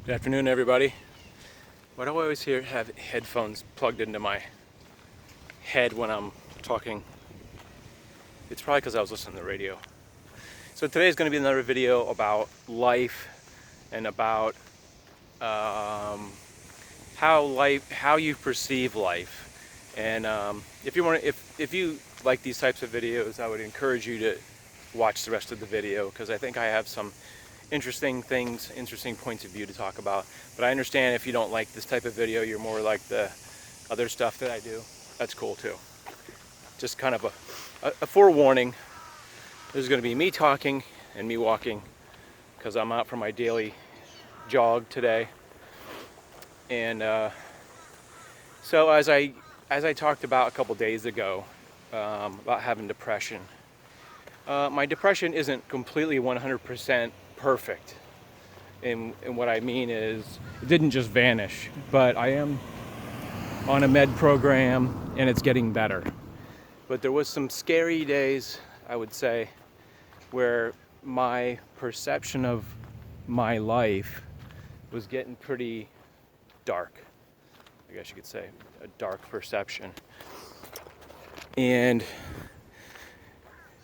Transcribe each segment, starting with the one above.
Good afternoon, everybody. Why do I always have headphones plugged into my head when I'm talking? It's probably because I was listening to the radio. So today is going to be another video about life and about how you perceive life. And if you like these types of videos, I would encourage you to watch the rest of the video, because I think I have some interesting points of view to talk about. But I understand if you don't like this type of video, you're more like the other stuff that I do. That's cool too. Just kind of a forewarning. This is going to be me talking and me walking, because I'm out for my daily jog today. And so as I talked about a couple days ago about having depression, my depression isn't completely 100% perfect. And what I mean is, it didn't just vanish, but I am on a med program and it's getting better. But there was some scary days, I would say, where my perception of my life was getting pretty dark. I guess you could say a dark perception. And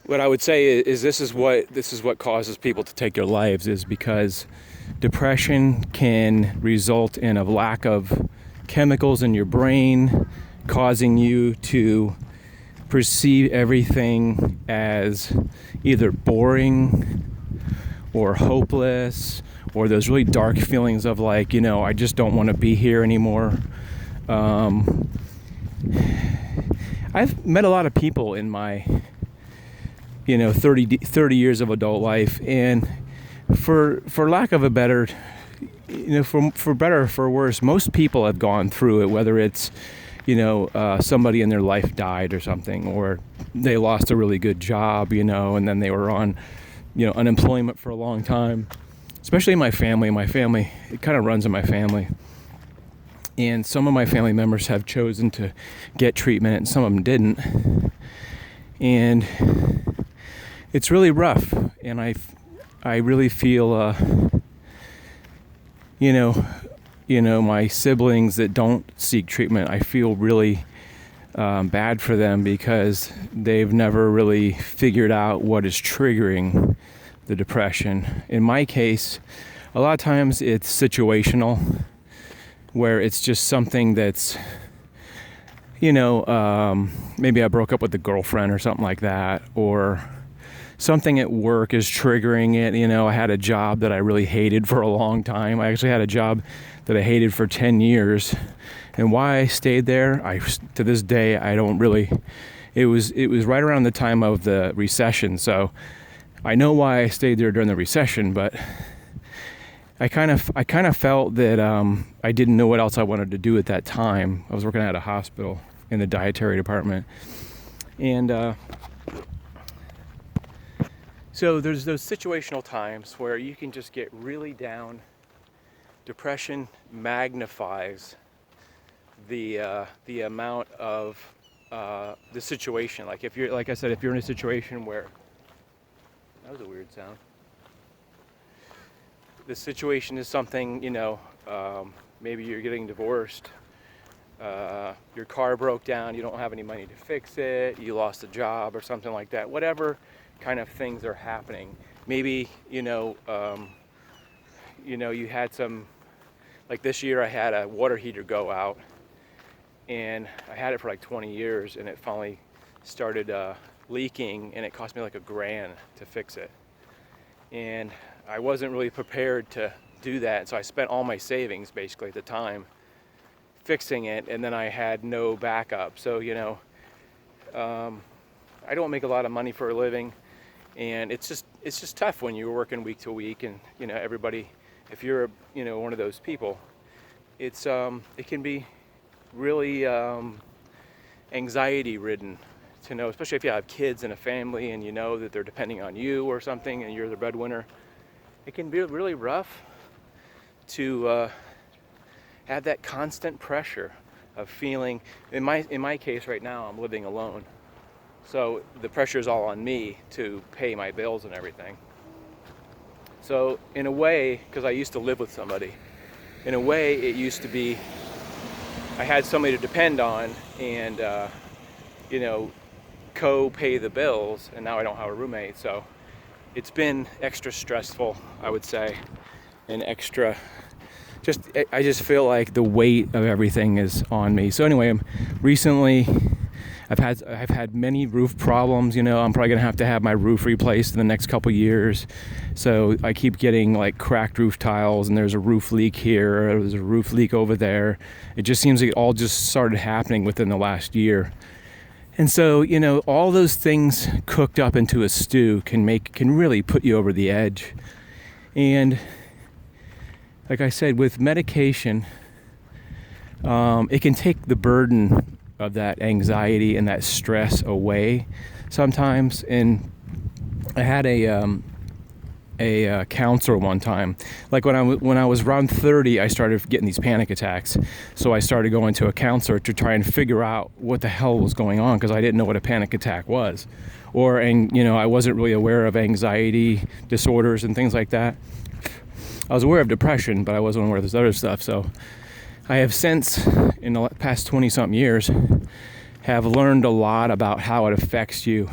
what I would say is this is what causes people to take their lives, is because depression can result in a lack of chemicals in your brain, causing you to perceive everything as either boring or hopeless, or those really dark feelings of like, I just don't want to be here anymore. I've met a lot of people in my 30 years of adult life, and for lack of a better, for better or for worse, most people have gone through it, whether it's somebody in their life died or something, or they lost a really good job, and then they were on unemployment for a long time. Especially in my family, it kind of runs in my family. And some of my family members have chosen to get treatment and some of them didn't. And it's really rough. And I really feel, my siblings that don't seek treatment, I feel really bad for them, because they've never really figured out what is triggering the depression. In my case, a lot of times it's situational, where it's just something that's, maybe I broke up with a girlfriend or something like that, or something at work is triggering it. I had a job that I really hated for a long time. I actually had a job that I hated for 10 years. And why I stayed there, to this day, I don't really, it was right around the time of the recession. So I know why I stayed there during the recession, but I kind of felt that I didn't know what else I wanted to do at that time. I was working at a hospital in the dietary department. And so there's those situational times where you can just get really down. Depression magnifies the amount of the situation. Like if you're in a situation where, that was a weird sound. The situation is something, maybe you're getting divorced, your car broke down, you don't have any money to fix it, you lost a job or something like that. Whatever kind of things are happening. Maybe, you had some, like this year I had a water heater go out, and I had it for like 20 years, and it finally started leaking, and it cost me like $1,000 to fix it. And I wasn't really prepared to do that, so I spent all my savings basically at the time fixing it, and then I had no backup. So I don't make a lot of money for a living, and it's just tough when you're working week to week, and everybody, if you're one of those people, it can be really anxiety ridden to know, especially if you have kids and a family and that they're depending on you or something, and you're the breadwinner. It can be really rough to have that constant pressure of feeling. In my case right now, I'm living alone, so the pressure is all on me to pay my bills and everything. So in a way, because I used to live with somebody, in a way, it used to be I had somebody to depend on and, you know, co-pay the bills, and now I don't have a roommate. So it's been extra stressful, I would say, and extra, I just feel like the weight of everything is on me. So anyway, recently I've had many roof problems. You know, I'm probably gonna have to have my roof replaced in the next couple years. So I keep getting like cracked roof tiles, and there's a roof leak here, or there's a roof leak over there. It just seems like it all just started happening within the last year. And so, you know, all those things cooked up into a stew can really put you over the edge. And like I said, with medication, it can take the burden of that anxiety and that stress away sometimes. And I had a counselor one time. Like when I was around 30, I started getting these panic attacks. So I started going to a counselor to try and figure out what the hell was going on, because I didn't know what a panic attack was, and you know, I wasn't really aware of anxiety disorders and things like that. I was aware of depression, but I wasn't aware of this other stuff. So I have since, in the past 20-something years, have learned a lot about how it affects you.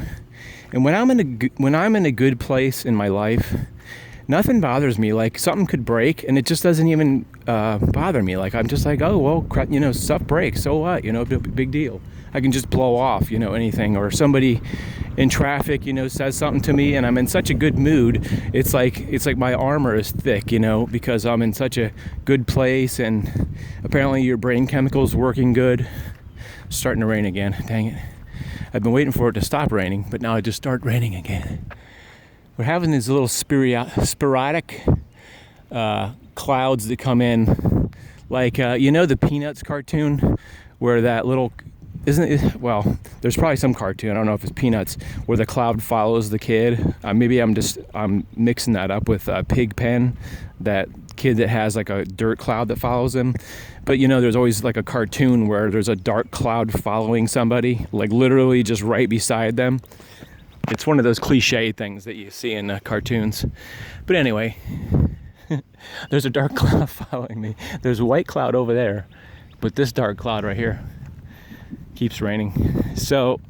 And when I'm in a good place in my life, nothing bothers me. Like something could break, and it just doesn't even bother me. Like I'm just like, oh well, crap, you know, stuff breaks. So what? You know, big deal. I can just blow off, you know, anything. Or somebody in traffic, you know, says something to me, and I'm in such a good mood. It's like my armor is thick, you know, because I'm in such a good place, and apparently your brain chemicals working good. It's starting to rain again. Dang it. I've been waiting for it to stop raining, but now it just started raining again. We're having these little sporadic clouds that come in, like you know the Peanuts cartoon, where that little, isn't it? Well, there's probably some cartoon, I don't know if it's Peanuts, where the cloud follows the kid. Maybe I'm mixing that up with Pigpen, that kid that has like a dirt cloud that follows him. But you know, there's always like a cartoon where there's a dark cloud following somebody, like literally just right beside them. It's one of those cliche things that you see in cartoons. But anyway, there's a dark cloud following me. There's a white cloud over there, but this dark cloud right here keeps raining. So,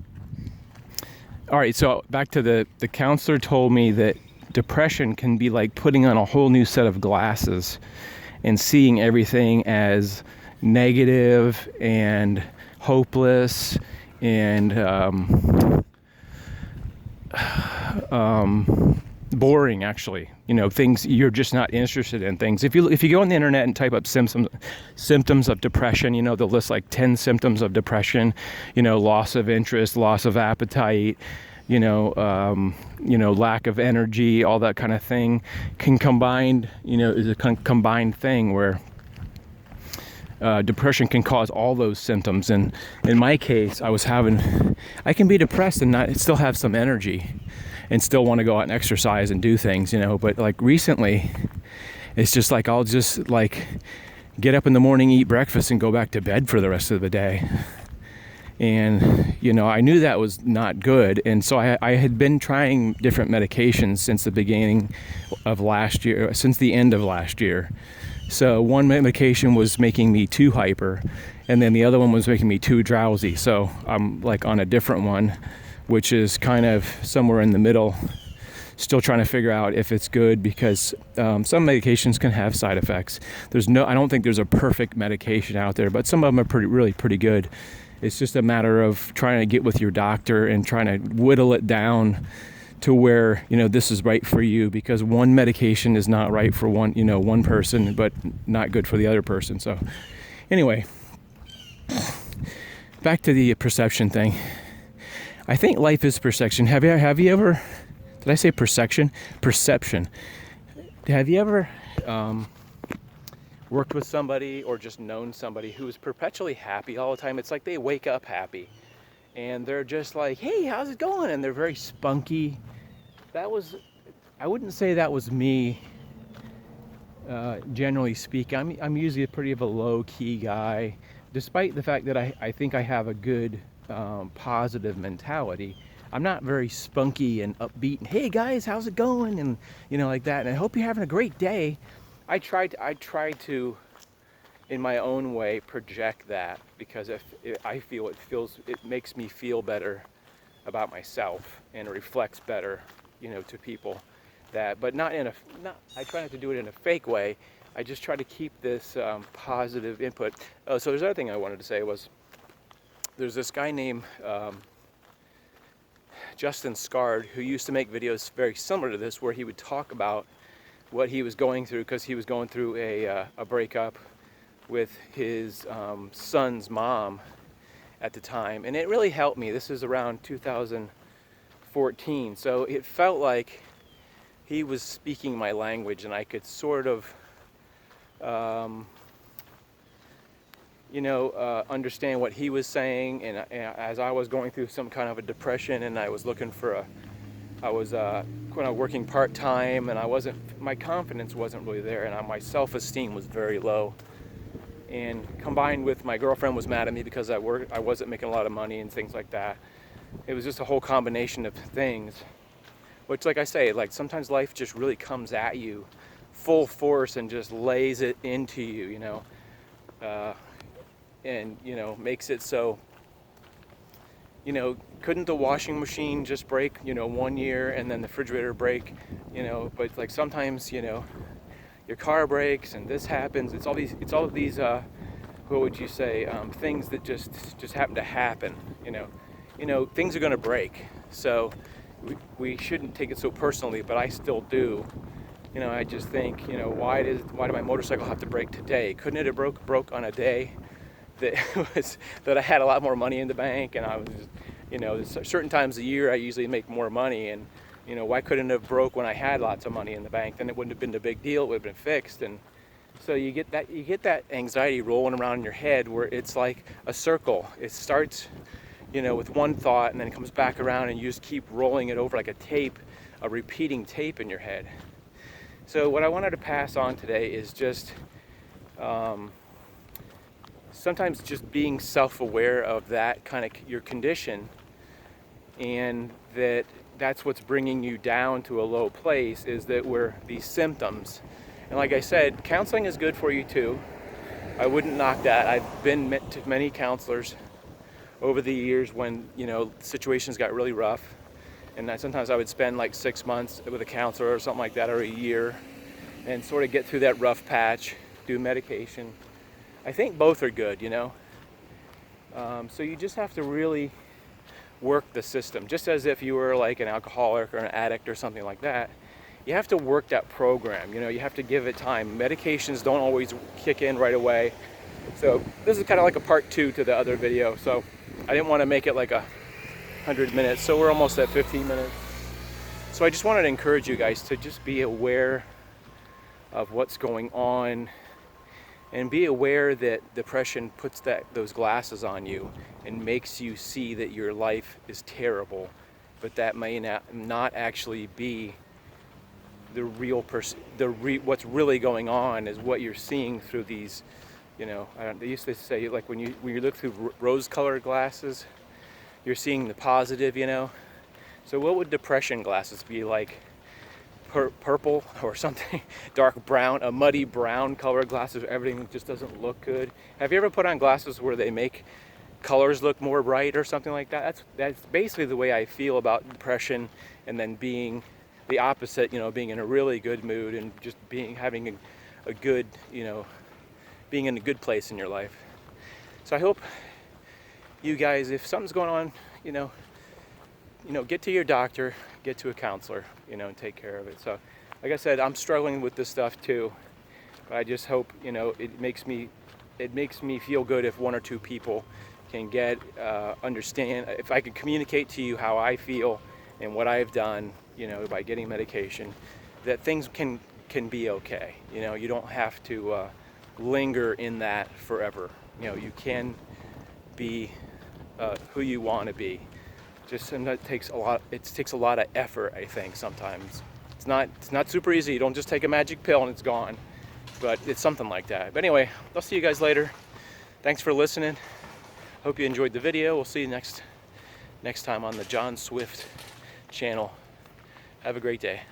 all right, so back to the counselor told me that depression can be like putting on a whole new set of glasses and seeing everything as negative and hopeless and boring, actually. You know, things you're just not interested in. Things. If you go on the internet and type up symptoms of depression, you know, they'll list like 10 symptoms of depression. You know, loss of interest, loss of appetite. You know, lack of energy, all that kind of thing can combine. You know, is a combined thing where depression can cause all those symptoms. And in my case, I can be depressed and still have some energy and still want to go out and exercise and do things, you know. But like recently, it's just like I'll just like get up in the morning, eat breakfast, and go back to bed for the rest of the day. And, you know, I knew that was not good. And so I had been trying different medications since the beginning of last year, since the end of last year. So one medication was making me too hyper, and then the other one was making me too drowsy. So I'm like on a different one, which is kind of somewhere in the middle, still trying to figure out if it's good, because some medications can have side effects. I don't think there's a perfect medication out there, but some of them are really pretty good. It's just a matter of trying to get with your doctor and trying to whittle it down to where, you know, this is right for you, because one medication is not right for one person, but not good for the other person. So anyway, back to the perception thing. I think life is perception. Have you ever, did I say perception? Perception. Have you ever worked with somebody or just known somebody who is perpetually happy all the time? It's like they wake up happy and they're just like, hey, how's it going? And they're very spunky. I wouldn't say that was me, generally speaking. I'm usually pretty of a low-key guy, despite the fact that I think I have a good positive mentality. I'm not very spunky and upbeat and, hey guys, how's it going? And, you know, like that. And I hope you're having a great day. I try to in my own way, project that, because if I feel it makes me feel better about myself, and it reflects better, to people. But not in a, I try not to do it in a fake way. I just try to keep this positive input. Oh, so there's another thing I wanted to say was, there's this guy named Justin Scard, who used to make videos very similar to this, where he would talk about what he was going through, because he was going through a breakup with his son's mom at the time, and it really helped me. This is around 2014, so it felt like he was speaking my language, and I could sort of understand what he was saying. And as I was going through some kind of a depression, and I was looking for I was kind of working part-time, and my confidence wasn't really there, and my self-esteem was very low. And combined with my girlfriend was mad at me because I wasn't making a lot of money and things like that. It was just a whole combination of things, which, like I say, like sometimes life just really comes at you full force and just lays it into you, and makes it so, couldn't the washing machine just break, 1 year, and then the refrigerator break, but like sometimes, your car breaks and this happens. It's all of these what would you say, things that just happen to happen. Things are going to break, so we shouldn't take it so personally, but I still do. I just think, why did my motorcycle have to break today? Couldn't it have broke on a day that I had a lot more money in the bank, and I was there's certain times a year I usually make more money, and why couldn't it have broke when I had lots of money in the bank? Then it wouldn't have been a big deal. It would have been fixed. And so you get that anxiety rolling around in your head, where it's like a circle. It starts, with one thought, and then it comes back around, and you just keep rolling it over like a repeating tape in your head. So what I wanted to pass on today is just sometimes just being self-aware of that kind of your condition, and that's what's bringing you down to a low place, is that we're these symptoms. And like I said, counseling is good for you too. I wouldn't knock that. I've been to many counselors over the years when, situations got really rough. And sometimes I would spend like 6 months with a counselor or something like that, or a year, and sort of get through that rough patch, do medication. I think both are good, So you just have to really work the system, just as if you were like an alcoholic or an addict or something like that. You have to work that program. You have to give it time. Medications don't always kick in right away. So this is kind of like a part 2 to the other video. So I didn't want to make it like 100 minutes. So we're almost at 15 minutes. So I just wanted to encourage you guys to just be aware of what's going on, and be aware that depression puts those glasses on you and makes you see that your life is terrible, but that may not actually be the real person. What's really going on is what you're seeing through these, they used to say, like when you look through rose-colored glasses, you're seeing the positive, So what would depression glasses be like? Purple or something, dark brown, a muddy brown color glasses. Everything just doesn't look good. Have you ever put on glasses where they make colors look more bright or something like that? That's basically the way I feel about depression, and then being the opposite, being in a really good mood and just having a good, being in a good place in your life. So I hope you guys, if something's going on, get to your doctor, get to a counselor, and take care of it. So, like I said, I'm struggling with this stuff too, but I just hope, it makes me feel good if 1 or 2 people can understand, if I can communicate to you how I feel and what I've done, by getting medication, that things can be okay. You don't have to linger in that forever. You can be who you want to be. And that takes a lot. It takes a lot of effort, I think. Sometimes it's not super easy. You don't just take a magic pill and it's gone, but it's something like that. But anyway, I'll see you guys later. Thanks for listening. Hope you enjoyed the video. We'll see you next time on the John Swift channel. Have a great day.